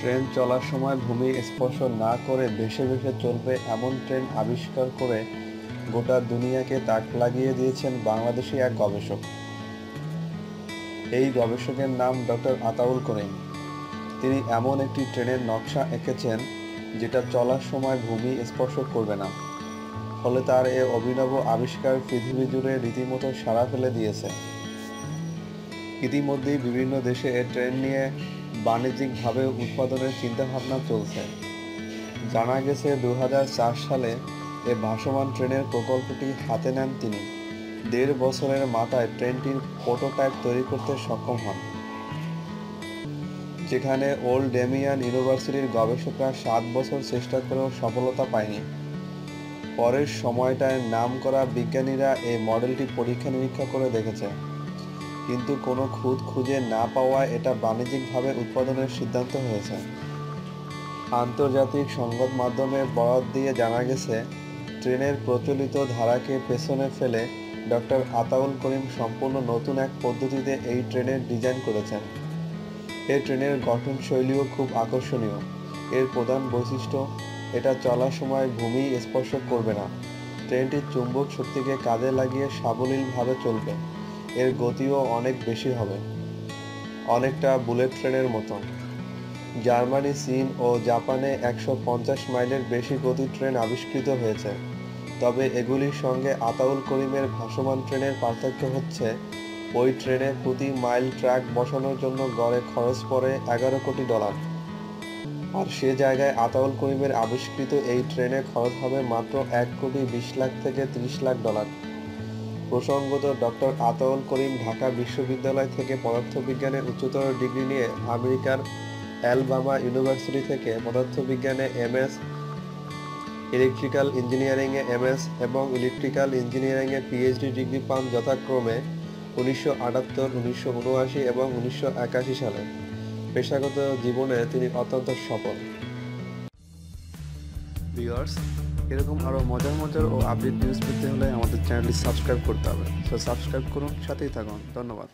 Train চলার সময় ভূমি স্পর্শ না করে ভেসে ভেসে চলবে এমন ট্রেন আবিষ্কার করে গোটা দুনিয়াকে তাক লাগিয়ে দিয়েছেন বাংলাদেশি এক গবেষক। এই গবেষকের নাম ডক্টর আতাউল করিম। তিনি এমন একটি ট্রেনের নকশা এঁকেছেন যেটা চলার সময় ভূমি স্পর্শ করবে না। ফলে তার এ অভিনব আবিষ্কার পৃথিবী জুড়ে রীতিমতো সাড়া ফেলে দিয়েছে। ইতিমধ্যেই বিভিন্ন দেশে এ ট্রেন নিয়ে বাণিজ্যিকভাবে উৎপাদনের চিন্তাভাবনা চলছে। জানা গেছে 2004 সালে এ ভাসমান ট্রেনের প্রকল্পটি হাতে নেন তিনি। 1.5 বছরের মাথায় ট্রেনটির প্রোটোটাইপ তৈরি করতে সক্ষম হন, যেখানে ওল্ড ডোমিনিয়ন ইউনিভার্সিটির গবেষকরা 7 বছর চেষ্টা করেও সফলতা পায়নি। পরের সময়টায় নামকরা বিজ্ঞানীরা এই মডেলটি পরীক্ষা নিরীক্ষা করে দেখেছে, কিন্তু কোনো খুঁত খুঁজে না পাওয়ায় এটা বাণিজ্যিকভাবে উৎপাদনের সিদ্ধান্ত হয়েছে। আন্তর্জাতিক সংবাদ মাধ্যমে বরাত দিয়ে জানা গেছে, ট্রেনের প্রচলিত ধারাকে পেছনে ফেলে ডক্টর আতাউল করিম সম্পূর্ণ নতুন এক পদ্ধতিতে এই ট্রেনের ডিজাইন করেছেন। এই ট্রেনের গঠনশৈলীও খুব আকর্ষণীয়। এর প্রধান বৈশিষ্ট্য, এটা চলার সময় ভূমি স্পর্শ করবে না। ট্রেনটি চুম্বক শক্তিকে কাজে লাগিয়ে সাবলীলভাবে চলবে। এর গতিও অনেক বেশি হবে, অনেকটা বুলেট ট্রেনের মতো। জার্মানি, চীন ও জাপানে 150 মাইলের বেশি গতির ট্রেন আবিষ্কৃত হয়েছে। তবে এগুলির সঙ্গে আতাউল করিমের ভাসমান ট্রেনের পার্থক্য হচ্ছে, ওই ট্রেনে প্রতি মাইল ট্র্যাক বসানোর জন্য গড়ে খরচ পড়ে $11 কোটি। আর সে জায়গায় আতাউল করিমের আবিষ্কৃত এই ট্রেনে খরচ হবে মাত্র $1,20,00,000 থেকে $30 লাখ। প্রসঙ্গত, ডক্টর আতাউল করিম ঢাকা বিশ্ববিদ্যালয় থেকে পদার্থবিজ্ঞানে উচ্চতর ডিগ্রি নিয়ে আমেরিকার অ্যালাবামা ইউনিভার্সিটি থেকে পদার্থবিজ্ঞানে এমএস, ইলেকট্রিক্যাল ইঞ্জিনিয়ারিংয়ে এমএস এবং ইলেকট্রিক্যাল ইঞ্জিনিয়ারিংয়ে পিএইচডি ডিগ্রি পান যথাক্রমে 1978, 1979 এবং 1981 সালে। পেশাগত জীবনে তিনি অত্যন্ত সফল। ভিউয়ার্স, এরকম আরও মজার মজার ও আপডেট নিউজ পেতে হলে আমাদের চ্যানেলটি সাবস্ক্রাইব করতে হবে। সো সাবস্ক্রাইব করুন, সাথেই থাকুন। ধন্যবাদ।